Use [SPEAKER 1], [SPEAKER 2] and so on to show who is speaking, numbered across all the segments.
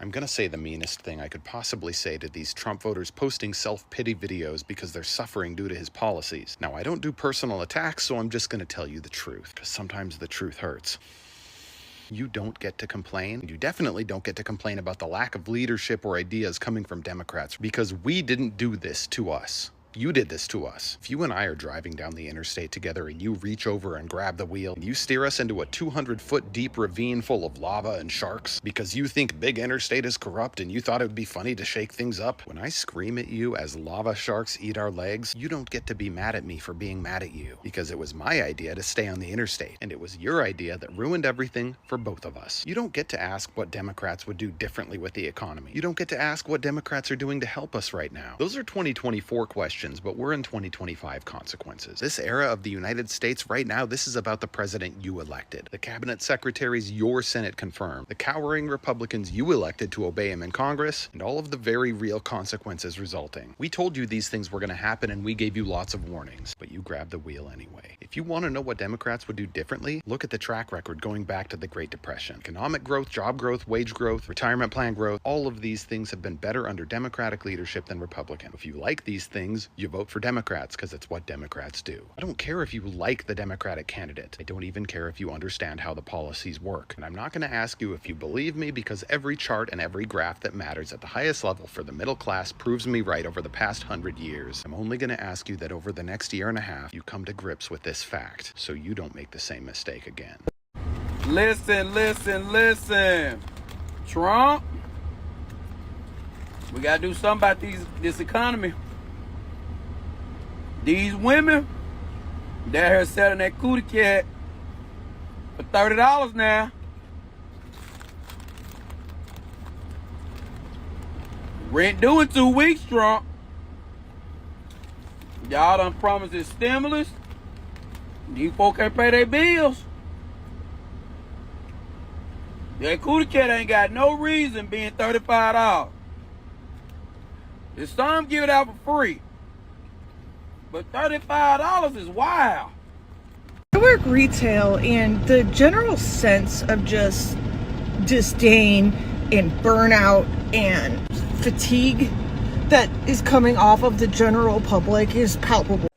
[SPEAKER 1] I'm gonna say the meanest thing I could possibly say to these Trump voters posting self-pity videos because they're suffering due to his policies. Now, I don't do personal attacks, so I'm just gonna tell you the truth, because sometimes the truth hurts. You don't get to complain. You definitely don't get to complain about the lack of leadership or ideas coming from Democrats, because we didn't do this to us. You did this to us. If you and I are driving down the interstate together and you reach over and grab the wheel and you steer us into a 200-foot deep ravine full of lava and sharks because you think big interstate is corrupt and you thought it would be funny to shake things up, when I scream at you as lava sharks eat our legs, you don't get to be mad at me for being mad at you, because it was my idea to stay on the interstate, and it was your idea that ruined everything for both of us. You don't get to ask what Democrats would do differently with the economy. You don't get to ask what Democrats are doing to help us right now. Those are 2024 questions, but we're in 2025 consequences. This era of the United States right now, this is about the president you elected, the cabinet secretaries your Senate confirmed, the cowering Republicans you elected to obey him in Congress, and all of the very real consequences resulting. We told you these things were going to happen, and we gave you lots of warnings, but you grabbed the wheel anyway. If you want to know what Democrats would do differently, look at the track record going back to the Great Depression. Economic growth, job growth, wage growth, retirement plan growth, all of these things have been better under Democratic leadership than Republican. If you like these things, you vote for Democrats, because it's what Democrats do. I don't care if you like the Democratic candidate. I don't even care if you understand how the policies work. And I'm not going to ask you if you believe me, because every chart and every graph that matters at the highest level for the middle class proves me right over the past 100 years. I'm only going to ask you that over the next year and a half, you come to grips with this fact, so you don't make the same mistake again.
[SPEAKER 2] Listen, listen, listen. Trump, we got to do something about this economy. These women, they're here selling that cootie cat for $30 now. Rent due in 2 weeks, Trump. Y'all done promised this stimulus. These folks can't pay their bills. That cootie cat ain't got no reason being $35. There's some give it out for free. But $35 is wild.
[SPEAKER 3] I work retail, and the general sense of just disdain and burnout and fatigue that is coming off of the general public is palpable.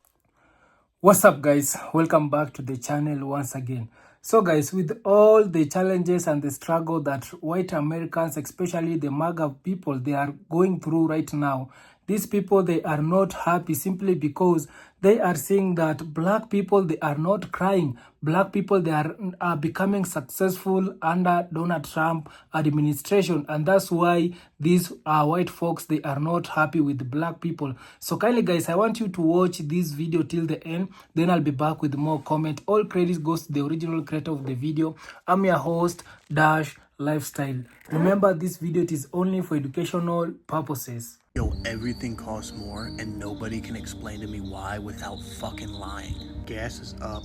[SPEAKER 4] What's up, guys? Welcome back to the channel once again. So guys, with all the challenges and the struggle that white Americans, especially the MAGA people, they are going through right now, these people, they are not happy simply because they are seeing that black people, they are not crying. Black people, they are becoming successful under Donald Trump administration. And that's why these white folks, they are not happy with black people. So kindly guys, I want you to watch this video till the end. Then I'll be back with more comment. All credits goes to the original creator of the video. I'm your host, Dash Lifestyle. Remember, this video it is only for educational purposes.
[SPEAKER 5] Yo, everything costs more and nobody can explain to me why without fucking lying. Gas is up,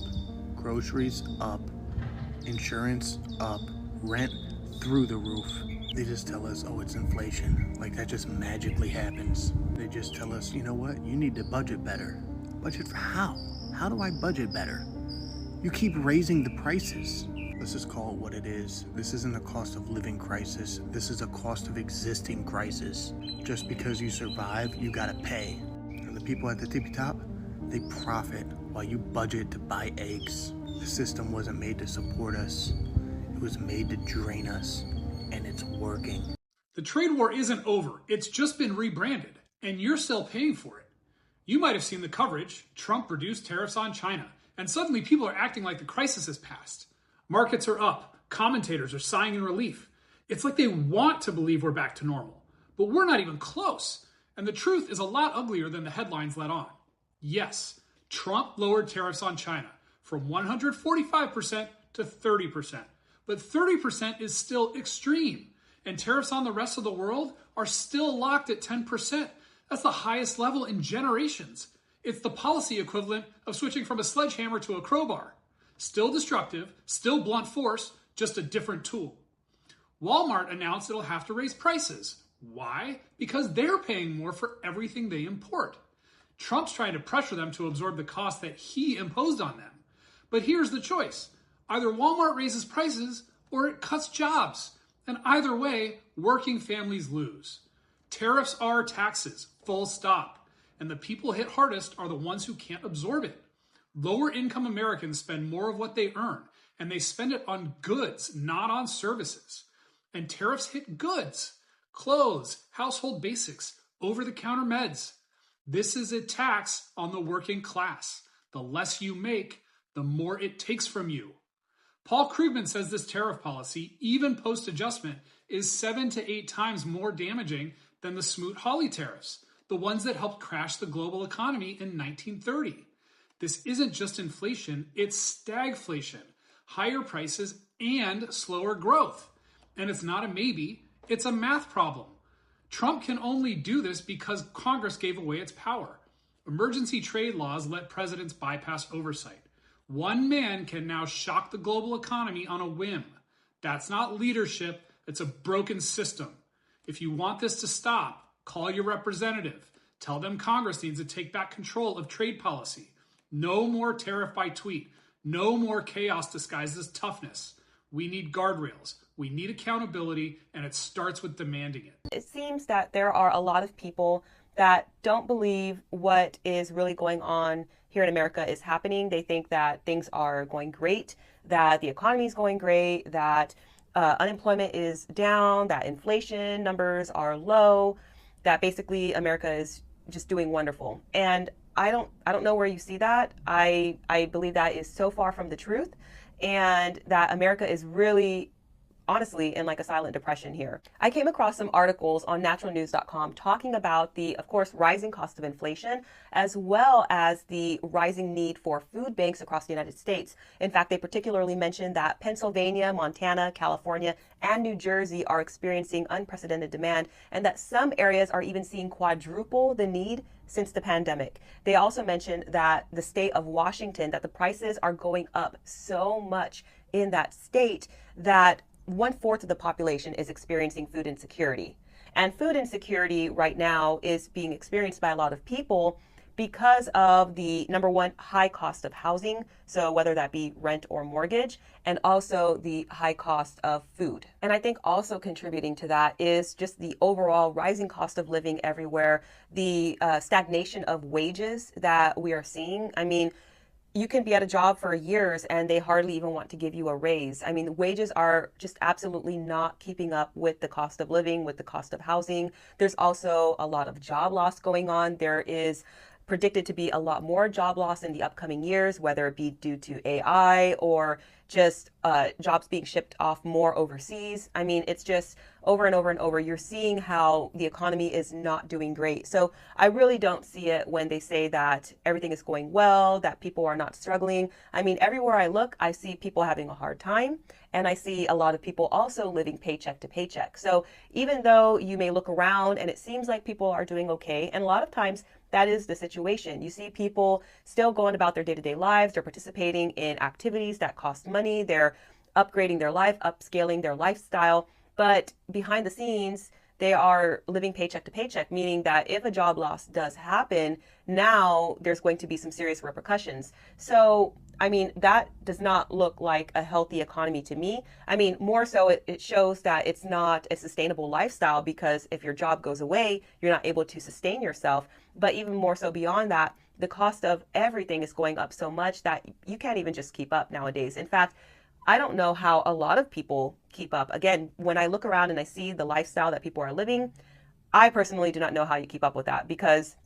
[SPEAKER 5] groceries up, insurance up, rent through the roof. They just tell us, oh, it's inflation. Like that just magically happens. They just tell us, you know what? You need to budget better. Budget for how? How do I budget better? You keep raising the prices. Let's just call it what it is. This isn't a cost of living crisis. This is a cost of existing crisis. Just because you survive, you gotta pay. And the people at the tippy top, they profit while you budget to buy eggs. The system wasn't made to support us. It was made to drain us, and it's working.
[SPEAKER 6] The trade war isn't over. It's just been rebranded, and you're still paying for it. You might have seen the coverage. Trump reduced tariffs on China, and suddenly people are acting like the crisis has passed. Markets are up. Commentators are sighing in relief. It's like they want to believe we're back to normal, but we're not even close. And the truth is a lot uglier than the headlines let on. Yes, Trump lowered tariffs on China from 145% to 30%, but 30% is still extreme. And tariffs on the rest of the world are still locked at 10%. That's the highest level in generations. It's the policy equivalent of switching from a sledgehammer to a crowbar. Still destructive, still blunt force, just a different tool. Walmart announced it'll have to raise prices. Why? Because they're paying more for everything they import. Trump's trying to pressure them to absorb the cost that he imposed on them. But here's the choice. Either Walmart raises prices or it cuts jobs. And either way, working families lose. Tariffs are taxes, full stop. And the people hit hardest are the ones who can't absorb it. Lower income Americans spend more of what they earn, and they spend it on goods, not on services. And tariffs hit goods, clothes, household basics, over the counter meds. This is a tax on the working class. The less you make, the more it takes from you. Paul Krugman says this tariff policy, even post adjustment, is 7 to 8 times more damaging than the Smoot-Hawley tariffs, the ones that helped crash the global economy in 1930. This isn't just inflation, it's stagflation, higher prices, and slower growth. And it's not a maybe, it's a math problem. Trump can only do this because Congress gave away its power. Emergency trade laws let presidents bypass oversight. One man can now shock the global economy on a whim. That's not leadership, it's a broken system. If you want this to stop, call your representative. Tell them Congress needs to take back control of trade policy. No more tariff by tweet. No more chaos disguised as toughness. We need guardrails. We need accountability, and it starts with demanding it.
[SPEAKER 7] It seems that there are a lot of people that don't believe what is really going on here in America is happening. They think that things are going great, that the economy is going great, that unemployment is down, that inflation numbers are low, that basically America is just doing wonderful. And I don't know where you see that. I believe that is so far from the truth, and that America is really honestly in like a silent depression here. I came across some articles on naturalnews.com talking about the, of course, rising cost of inflation, as well as the rising need for food banks across the United States. In fact, they particularly mentioned that Pennsylvania, Montana, California, and New Jersey are experiencing unprecedented demand, and that some areas are even seeing quadruple the need since the pandemic. They also mentioned that the state of Washington, that the prices are going up so much in that state that 1/4 of the population is experiencing food insecurity. And food insecurity right now is being experienced by a lot of people because of the, number one, high cost of housing, so whether that be rent or mortgage, and also the high cost of food. And I think also contributing to that is just the overall rising cost of living everywhere, the stagnation of wages that we are seeing. I mean, you can be at a job for years and they hardly even want to give you a raise. I mean, the wages are just absolutely not keeping up with the cost of living, with the cost of housing. There's also a lot of job loss going on. There is predicted to be a lot more job loss in the upcoming years, whether it be due to AI or just jobs being shipped off more overseas. I mean, it's just over and over and over. You're seeing how the economy is not doing great. So I really don't see it when they say that everything is going well, that people are not struggling. I mean, everywhere I look, I see people having a hard time. And I see a lot of people also living paycheck to paycheck. So even though you may look around and it seems like people are doing okay, and a lot of times that is the situation. You see people still going about their day-to-day lives. They're participating in activities that cost money. They're upgrading their life, upscaling their lifestyle. But behind the scenes, they are living paycheck to paycheck, meaning that if a job loss does happen, now there's going to be some serious repercussions. So, I mean, that does not look like a healthy economy to me. I mean, more so it shows that it's not a sustainable lifestyle, because if your job goes away, you're not able to sustain yourself. But even more so beyond that, the cost of everything is going up so much that you can't even just keep up nowadays. In fact, I don't know how a lot of people keep up. Again, when I look around and I see the lifestyle that people are living, I personally do not know how you keep up with that, because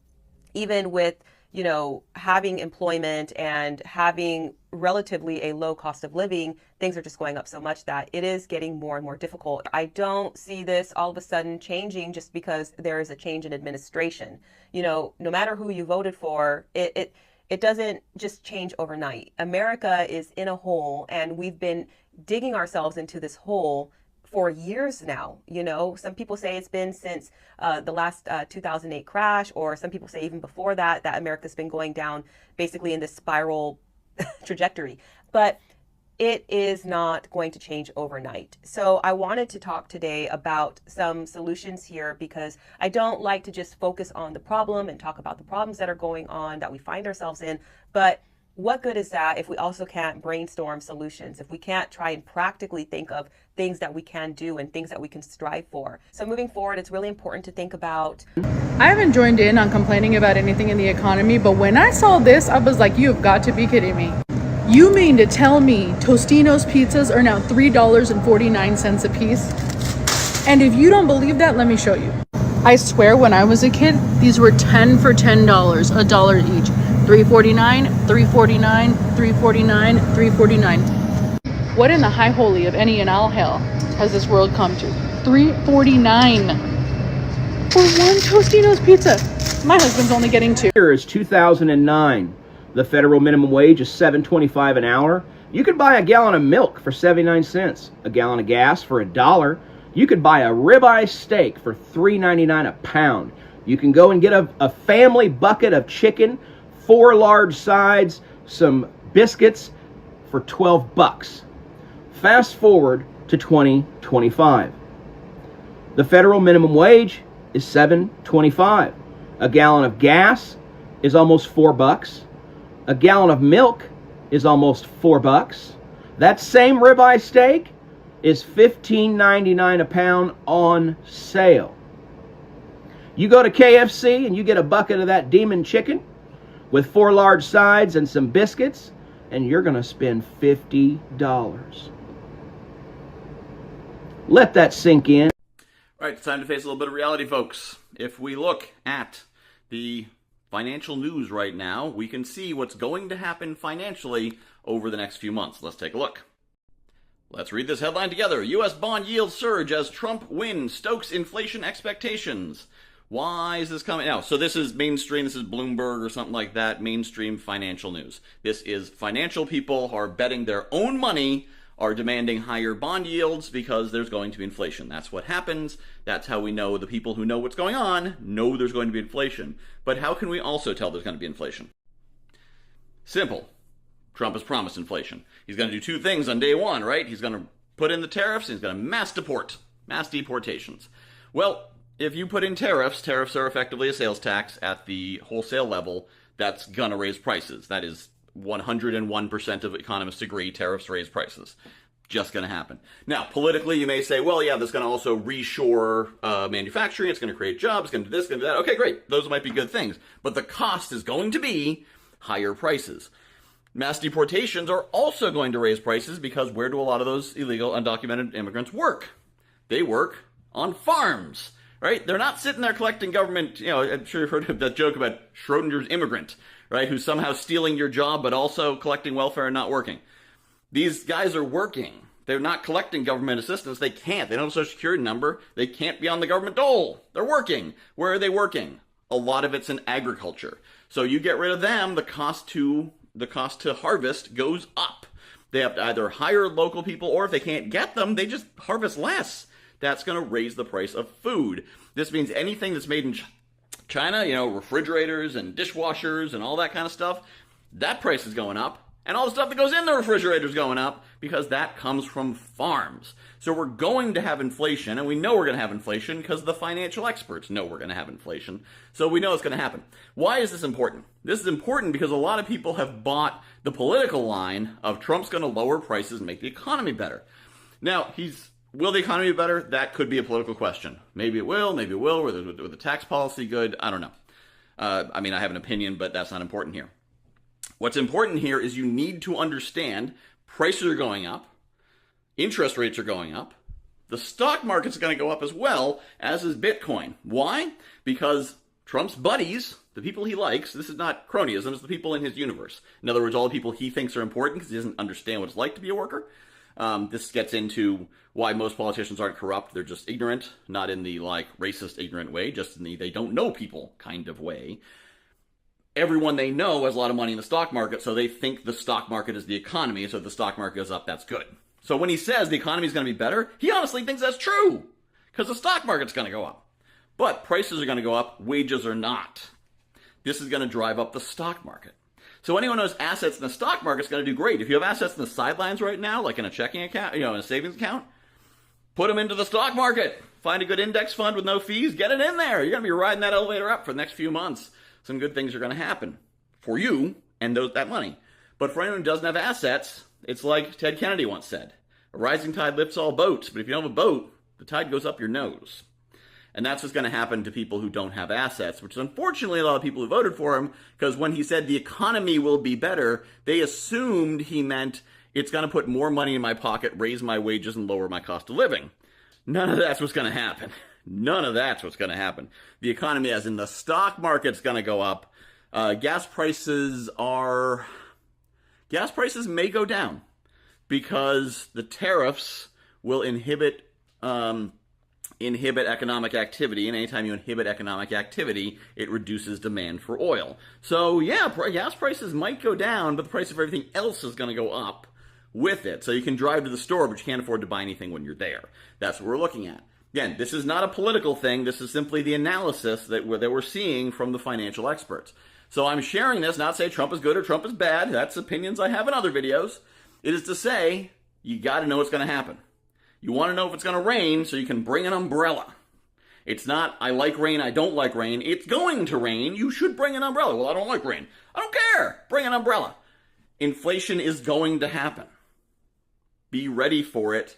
[SPEAKER 7] even with, you know, having employment and having relatively a low cost of living, things are just going up so much that it is getting more and more difficult. I don't see this all of a sudden changing just because there is a change in administration. You know, no matter who you voted for, it doesn't just change overnight. America is in a hole, and we've been digging ourselves into this hole for years now. You know, some people say it's been since the last 2008 crash, or some people say even before that, that America's been going down basically in this spiral trajectory. But it is not going to change overnight. So I wanted to talk today about some solutions here, because I don't like to just focus on the problem and talk about the problems that are going on, that we find ourselves in, but what good is that if we also can't brainstorm solutions, if we can't try and practically think of things that we can do and things that we can strive for? So moving forward, it's really important to think about.
[SPEAKER 8] I haven't joined in on complaining about anything in the economy, but when I saw this, I was like, you've got to be kidding me. You mean to tell me Tostino's pizzas are now $3.49 a piece? And if you don't believe that, let me show you. I swear when I was a kid, these were 10 for $10, $1 each. $3.49, $3.49, $3.49, $3.49. What in the high holy of any and all hell has this world come to? $3.49 for one Tostino's pizza. My husband's only getting two.
[SPEAKER 9] Here is 2009. The federal minimum wage is $7.25 an hour. You could buy a gallon of milk for 79 cents, a gallon of gas for $1. You could buy a ribeye steak for $3.99 a pound. You can go and get a family bucket of chicken, 4 large sides, some biscuits for 12 bucks. Fast forward to 2025. The federal minimum wage is $7.25. A gallon of gas is almost 4 bucks. A gallon of milk is almost 4 bucks. That same ribeye steak is $15.99 a pound on sale. You go to KFC and you get a bucket of that demon chicken with 4 large sides and some biscuits, and you're going to spend $50. Let that sink in.
[SPEAKER 10] All right, it's time to face a little bit of reality, folks. If we look at the financial news right now, we can see what's going to happen financially over the next few months. Let's take a look. Let's read this headline together. U.S. bond yields surge as Trump win stokes inflation expectations. Why is this coming out? So this is mainstream, this is Bloomberg or something like that, mainstream financial news. This is financial people who are betting their own money, are demanding higher bond yields because there's going to be inflation. That's what happens. That's how we know the people who know what's going on know there's going to be inflation. But how can we also tell there's going to be inflation? Simple. Trump has promised inflation. He's going to do 2 things on day 1, right? He's going to put in the tariffs, and he's going to mass deportations. Well, if you put in tariffs are effectively a sales tax at the wholesale level. That's going to raise prices. That is 101% of economists agree tariffs raise prices. Just going to happen. Now, politically, you may say, well, yeah, that's going to also reshore manufacturing. It's going to create jobs. It's going to do this, going to do that. Okay, great. Those might be good things. But the cost is going to be higher prices. Mass deportations are also going to raise prices because where do a lot of those illegal, undocumented immigrants work? They work on farms, right? They're not sitting there collecting government, I'm sure you've heard of that joke about Schrodinger's immigrant, right? Who's somehow stealing your job but also collecting welfare and not working. These guys are working. They're not collecting government assistance. They can't. They don't have a social security number. They can't be on the government dole. They're working. Where are they working? A lot of it's in agriculture. So you get rid of them, the cost to harvest goes up. They have to either hire local people, or if they can't get them, they just harvest less. That's going to raise the price of food. This means anything that's made in China, refrigerators and dishwashers and all that kind of stuff, that price is going up. And all the stuff that goes in the refrigerator is going up because that comes from farms. So we're going to have inflation, and we know we're going to have inflation because the financial experts know we're going to have inflation. So we know it's going to happen. Why is this important? This is important because a lot of people have bought the political line of Trump's going to lower prices and make the economy better. Now, will the economy be better? That could be a political question. Maybe it will, maybe it will. With the tax policy good? I don't know. I have an opinion, but that's not important here. What's important here is you need to understand prices are going up, interest rates are going up, the stock market's going to go up as well, as is Bitcoin. Why? Because Trump's buddies, the people he likes, this is not cronyism, it's the people in his universe. In other words, all the people he thinks are important because he doesn't understand what it's like to be a worker. This gets into why most politicians aren't corrupt. They're just ignorant, not in the racist ignorant way, just in the they don't know people kind of way. Everyone they know has a lot of money in the stock market, so they think the stock market is the economy, so if the stock market goes up, that's good. So when he says the economy is going to be better, he honestly thinks that's true, because the stock market's going to go up. But prices are going to go up, wages are not. This is going to drive up the stock market. So anyone who has assets in the stock market is going to do great. If you have assets in the sidelines right now, like in a checking account, in a savings account, put them into the stock market. Find a good index fund with no fees, get it in there. You're going to be riding that elevator up for the next few months. Some good things are going to happen for you and that money. But for anyone who doesn't have assets, it's like Ted Kennedy once said, a rising tide lifts all boats, but if you don't have a boat, the tide goes up your nose. And that's what's going to happen to people who don't have assets, which is unfortunately a lot of people who voted for him, because when he said the economy will be better, they assumed he meant it's going to put more money in my pocket, raise my wages, and lower my cost of living. None of that's what's going to happen. None of that's what's going to happen. The economy, as in the stock market's going to go up. Gas prices may go down because the tariffs will inhibit economic activity, and anytime you inhibit economic activity, it reduces demand for oil. So yeah, gas prices might go down, but the price of everything else is going to go up with it. So you can drive to the store, but you can't afford to buy anything when you're there. That's what we're looking at. Again, this is not a political thing. This is simply the analysis that we're seeing from the financial experts. So I'm sharing this, not to say Trump is good or Trump is bad. That's opinions I have in other videos. It is to say, you got to know what's going to happen. You want to know if it's going to rain so you can bring an umbrella. It's not, I like rain, I don't like rain. It's going to rain. You should bring an umbrella. Well, I don't like rain. I don't care. Bring an umbrella. Inflation is going to happen. Be ready for it.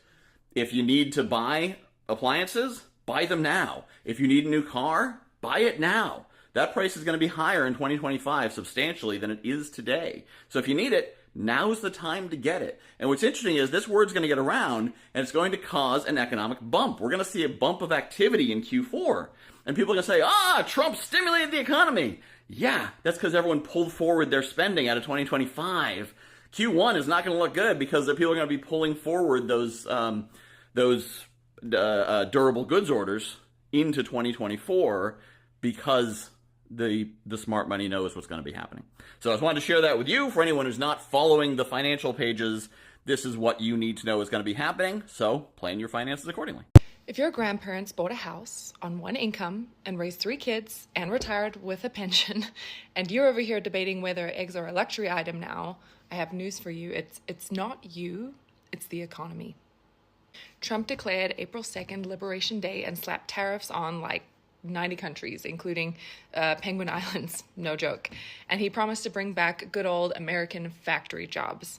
[SPEAKER 10] If you need to buy appliances, buy them now. If you need a new car, buy it now. That price is going to be higher in 2025 substantially than it is today. So if you need it, now's the time to get it. And what's interesting is this word's going to get around, and it's going to cause an economic bump. We're going to see a bump of activity in Q4. And people are going to say, Trump stimulated the economy. Yeah, that's because everyone pulled forward their spending out of 2025. Q1 is not going to look good because the people are going to be pulling forward those durable goods orders into 2024 because the smart money knows what's going to be happening. So I just wanted to share that with you. For anyone who's not following the financial pages, this is what you need to know is going to be happening. So plan your finances accordingly.
[SPEAKER 8] If your grandparents bought a house on one income and raised 3 kids and retired with a pension, and you're over here debating whether eggs are a luxury item now, I have news for you. It's not you, it's the economy. Trump declared April 2nd Liberation Day and slapped tariffs on 90 countries, including Penguin Islands, no joke. And he promised to bring back good old American factory jobs.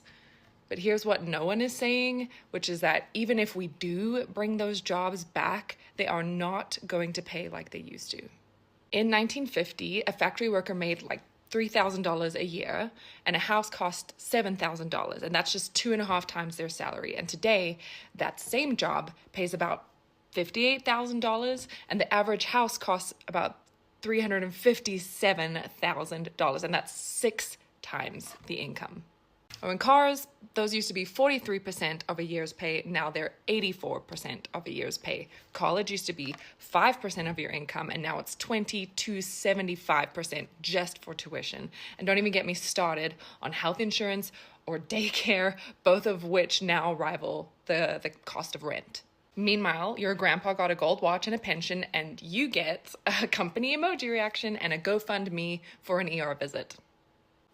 [SPEAKER 8] But here's what no one is saying, which is that even if we do bring those jobs back, they are not going to pay like they used to. In 1950, a factory worker made $3,000 a year, and a house cost $7,000, and that's just 2.5 times their salary. And today, that same job pays about $58,000, and the average house costs about $357,000, and that's 6 times the income. Oh, in cars, those used to be 43% of a year's pay. Now they're 84% of a year's pay. College used to be 5% of your income, and now it's 20 to 75% just for tuition. And don't even get me started on health insurance or daycare, both of which now rival the cost of rent. Meanwhile, your grandpa got a gold watch and a pension, and you get a company emoji reaction and a GoFundMe for an ER visit.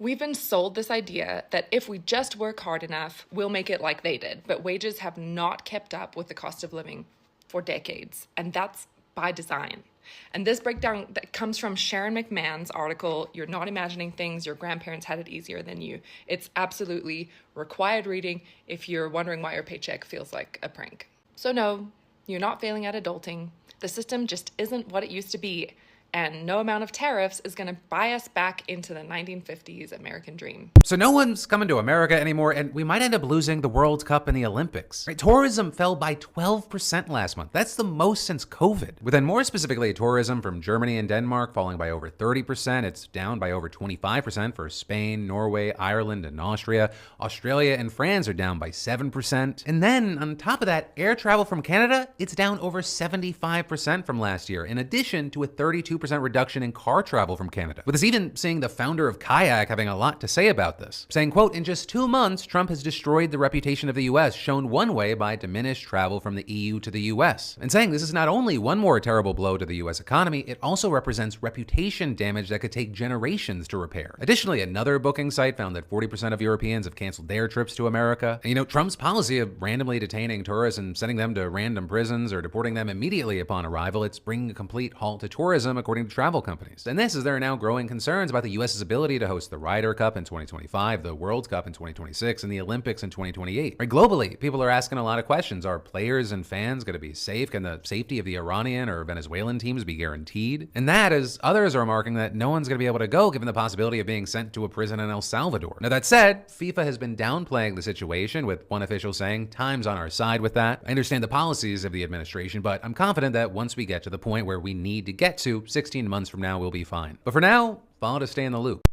[SPEAKER 8] We've been sold this idea that if we just work hard enough, we'll make it like they did, but wages have not kept up with the cost of living for decades, and that's by design. And this breakdown that comes from Sharon McMahon's article, You're Not Imagining Things, Your Grandparents Had It Easier Than You. It's absolutely required reading if you're wondering why your paycheck feels like a prank. So no, you're not failing at adulting. The system just isn't what it used to be, and no amount of tariffs is going to buy us back into the 1950s American dream.
[SPEAKER 11] So no one's coming to America anymore, and we might end up losing the World Cup and the Olympics. Right? Tourism fell by 12% last month. That's the most since COVID. But then more specifically, tourism from Germany and Denmark falling by over 30%. It's down by over 25% for Spain, Norway, Ireland, and Austria. Australia and France are down by 7%. And then on top of that, air travel from Canada, it's down over 75% from last year, in addition to a 32% reduction in car travel from Canada. With us even seeing the founder of Kayak having a lot to say about this, saying, quote, in just 2 months, Trump has destroyed the reputation of the US, shown one way by diminished travel from the EU to the US. And saying this is not only one more terrible blow to the US economy, it also represents reputation damage that could take generations to repair. Additionally, another booking site found that 40% of Europeans have canceled their trips to America. And Trump's policy of randomly detaining tourists and sending them to random prisons or deporting them immediately upon arrival, it's bringing a complete halt to tourism, according according to travel companies. And this is there are now growing concerns about the U.S.'s ability to host the Ryder Cup in 2025, the World Cup in 2026, and the Olympics in 2028. Right, globally, people are asking a lot of questions. Are players and fans going to be safe? Can the safety of the Iranian or Venezuelan teams be guaranteed? And that, as others are remarking, that no one's going to be able to go given the possibility of being sent to a prison in El Salvador. Now, that said, FIFA has been downplaying the situation, with one official saying, "Time's on our side with that." I understand the policies of the administration, but I'm confident that once we get to the point where we need to get to, 16 months from now, we'll be fine. But for now, follow to stay in the loop.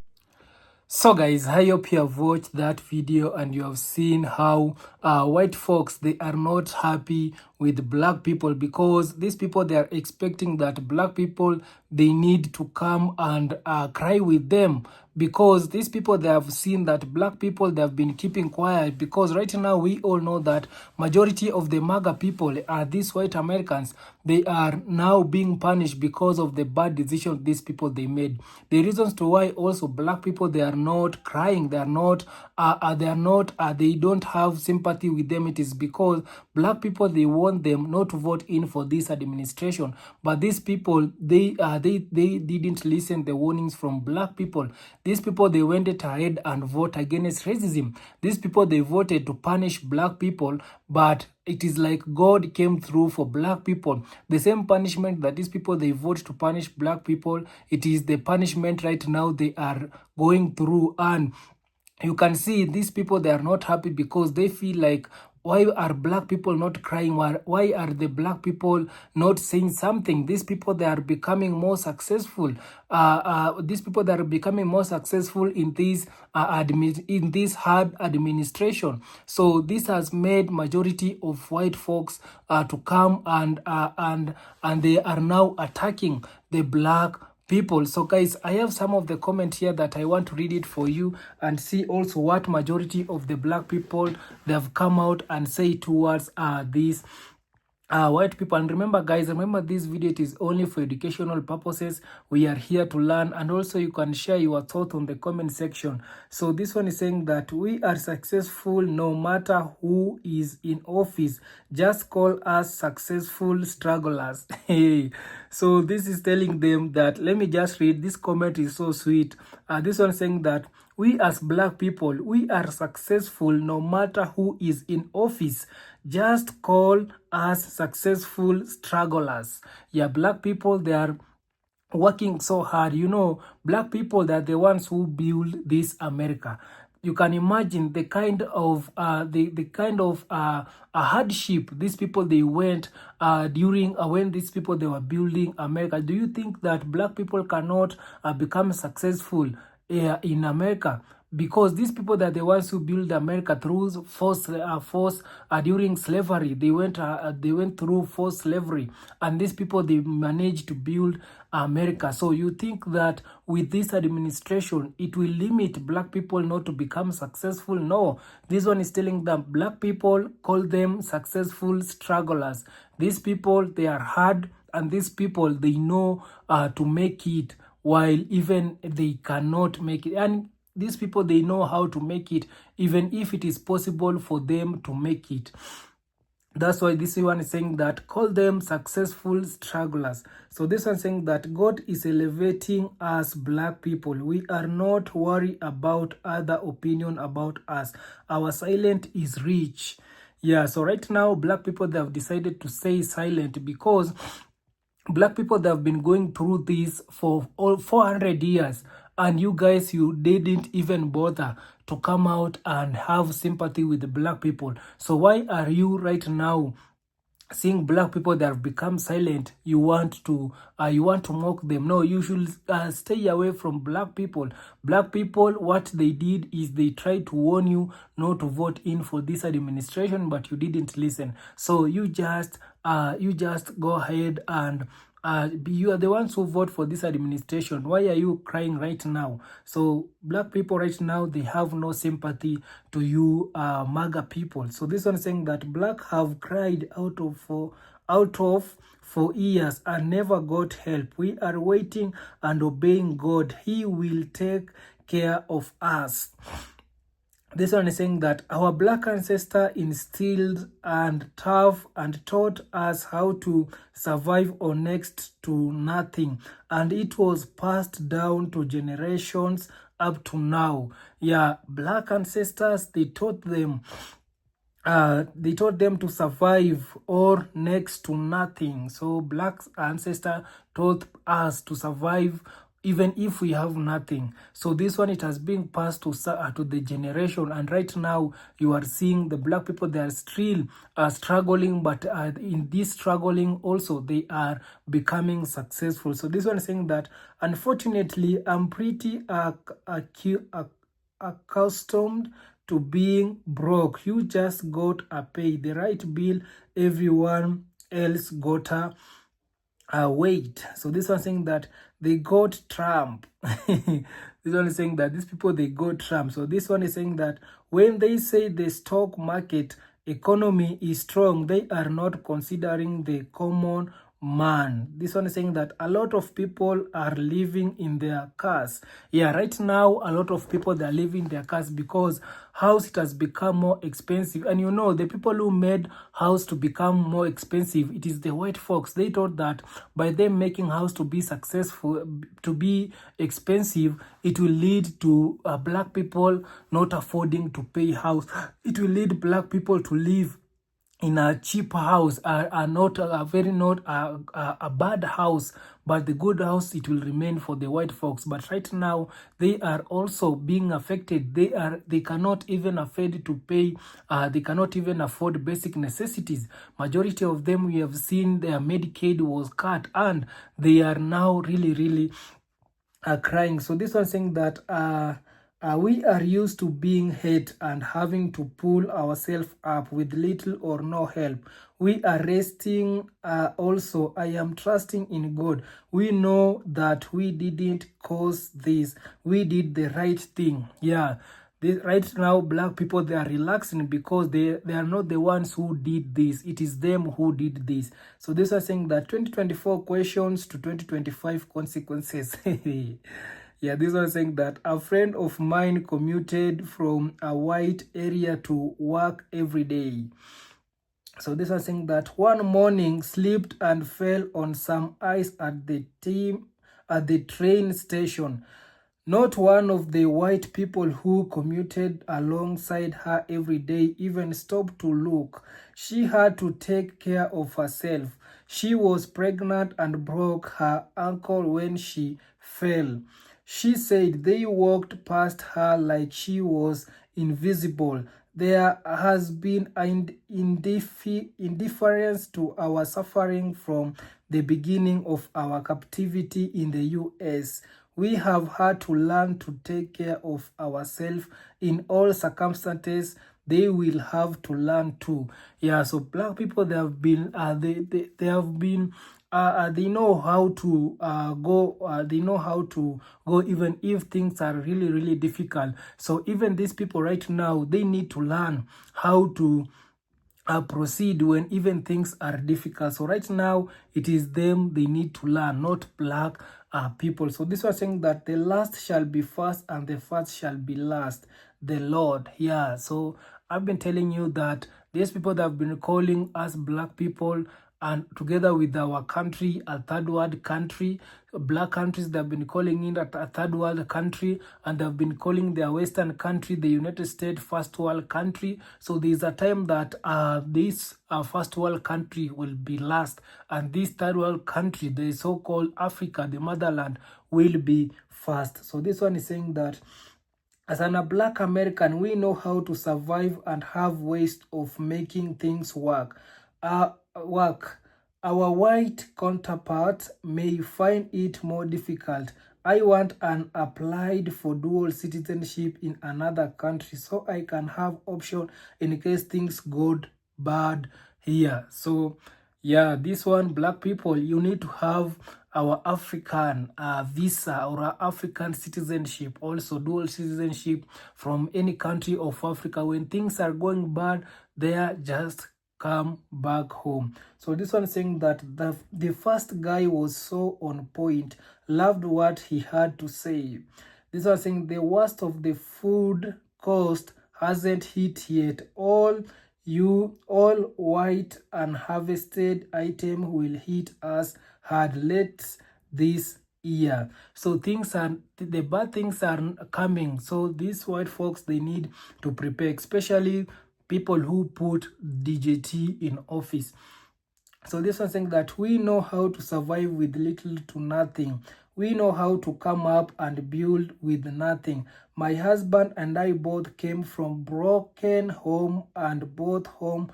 [SPEAKER 4] So guys, I hope you have watched that video and you have seen how white folks, they are not happy with black people, because these people, they are expecting that black people, they need to come and cry with them, because these people, they have seen that black people, they have been keeping quiet, because right now we all know that majority of the MAGA people are these white Americans. They are now being punished because of the bad decision these people they made. The reasons to why also black people, they are not crying, they don't have sympathy with them, it is because black people, they want them not to vote in for this administration. But these people, they didn't listen the warnings from black people. These people, they went ahead and vote against racism. These people, they voted to punish black people, but it is like God came through for black people. The same punishment that these people, they vote to punish black people, it is the punishment right now they are going through. And you can see these people, they are not happy because they feel like, why are black people not crying? Why are the black people not saying something? These people, they are becoming more successful. These people that are becoming more successful in this hard administration. So this has made majority of white folks to come and they are now attacking the black people. So guys, I have some of the comment here that I want to read it for you and see also what majority of the black people, they have come out and say towards these white people. And remember guys, remember this video, it is only for educational purposes. We are here to learn, and also you can share your thought on the comment section. So this one is saying that we are successful no matter who is in office. Just call us successful strugglers. Hey, so this is telling them that, let me just read this comment, is so sweet. This one saying that we as black people, we are successful no matter who is in office. Just call us successful strugglers. Yeah, black people, they are working so hard. You know, black people, they are the ones who build this America. You can imagine the kind of hardship these people, they went during when these people, they were building America. Do you think that black people cannot become successful in America? Because these people, that the ones who build America through force during slavery, they went through forced slavery, and these people, they managed to build America. So you think that with this administration, it will limit black people not to become successful? No, this one is telling them black people, call them successful strugglers. These people, they are hard, and these people, they know to make it, while even they cannot make it. And these people, they know how to make it, even if it is possible for them to make it. That's why this one is saying that call them successful strugglers. So this one saying that God is elevating us black people. We are not worried about other opinion about us. Our silent is rich. Yeah, so right now, black people, they have decided to stay silent, because black people, they have been going through this for all 400 years. And you guys, you didn't even bother to come out and have sympathy with the black people. So why are you right now seeing black people that have become silent? You want to mock them? No, you should stay away from black people. Black people, what they did is they tried to warn you not to vote in for this administration, but you didn't listen. So you just go ahead and you are the ones who vote for this administration. Why are you crying right now? So black people right now, they have no sympathy to you MAGA people. So this one is saying that black have cried out of for years and never got help. We are waiting and obeying God. He will take care of us. This one is saying that our black ancestor instilled and tough and taught us how to survive on next to nothing, and it was passed down to generations up to now. Yeah, black ancestors, they taught them to survive or next to nothing. So black ancestor taught us to survive even if we have nothing. So this one, it has been passed to the generation, and right now you are seeing the black people, they are still struggling, but in this struggling also they are becoming successful. So this one is saying that unfortunately I'm pretty accustomed to being broke. You just got a pay the right bill, everyone else got a wait. So this one saying that they got Trump. This one is saying that these people, they got Trump. So this one is saying that when they say the stock market economy is strong, they are not considering the common man. This one is saying that a lot of people are living in their cars. Yeah, right now a lot of people, they are living in their cars because house, it has become more expensive. And you know, the people who made house to become more expensive, it is the white folks. They thought that by them making house to be successful, to be expensive, it will lead to black people not affording to pay house. It will lead black people to live in a cheap house, not a bad house, but the good house, it will remain for the white folks. But right now they are also being affected. They cannot even afford to pay, they cannot even afford basic necessities. Majority of them, we have seen their Medicaid was cut, and they are now really crying. So this one saying that we are used to being hate and having to pull ourselves up with little or no help. We are resting. Also, I am trusting in God. We know that we didn't cause this. We did the right thing. Yeah. Right now, black people, they are relaxing because they are not the ones who did this. It is them who did this. So this is saying that 2024 questions to 2025 consequences. Yeah, this one saying that a friend of mine commuted from a white area to work every day. So this one saying that one morning slipped and fell on some ice at the train station. Not one of the white people who commuted alongside her every day even stopped to look. She had to take care of herself. She was pregnant and broke her ankle when she fell. She said they walked past her like she was invisible. There has been an indifference to our suffering from the beginning of our captivity in the US. We have had to learn to take care of ourselves in all circumstances. They will have to learn too. Yeah, so black people, they have been they have been they know how to go. They know how to go even if things are really difficult. So even these people right now, they need to learn how to proceed when even things are difficult. So right now it is them, they need to learn, not black people. So this was saying that the last shall be first and the first shall be last, the Lord. Yeah, so I've been telling you that these people that have been calling us black people, and together with our country, a third world country, black countries, they've been calling it a third world country, and they've been calling their western country, the United States, first world country. So there's a time that this first world country will be last, and this third world country, the so-called Africa, the motherland, will be first. So this one is saying that as a black American, we know how to survive and have ways of making things work. Our white counterparts may find it more difficult. I want and applied for dual citizenship in another country so I can have option in case things go bad here. So yeah, this one, black people, you need to have our African visa or our African citizenship, also dual citizenship from any country of Africa. When things are going bad there, just come back home. So this one saying that the first guy was so on point, loved what he had to say. This one saying the worst of the food cost hasn't hit yet. All white unharvested item will hit us hard late this year. So the bad things are coming. So these white folks, they need to prepare, especially people who put DJT in office. So this one saying that we know how to survive with little to nothing. We know how to come up and build with nothing. My husband and I both came from broken home, and both home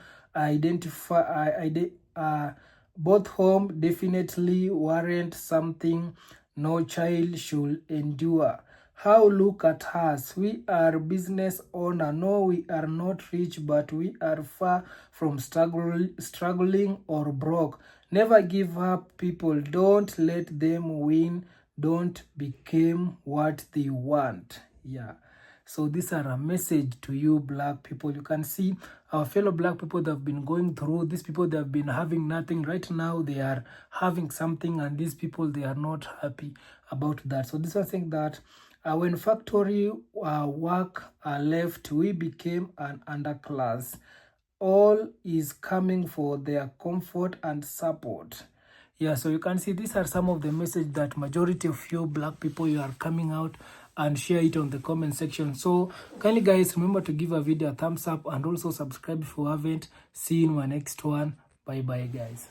[SPEAKER 4] definitely warrant something no child should endure. How look at us. We are business owner. No, we are not rich, but we are far from struggling or broke. Never give up, people. Don't let them win. Don't become what they want. Yeah. So these are a message to you black people. You can see our fellow black people that have been going through. These people, they have been having nothing. Right now, they are having something, and these people, they are not happy about that. So this one saying that when factory work left, we became an underclass. All is coming for their comfort and support. Yeah, so you can see these are some of the message that majority of you black people, you are coming out and share it on the comment section. So kindly guys, remember to give a video a thumbs up and also subscribe if you haven't. See you in my next one. Bye bye guys.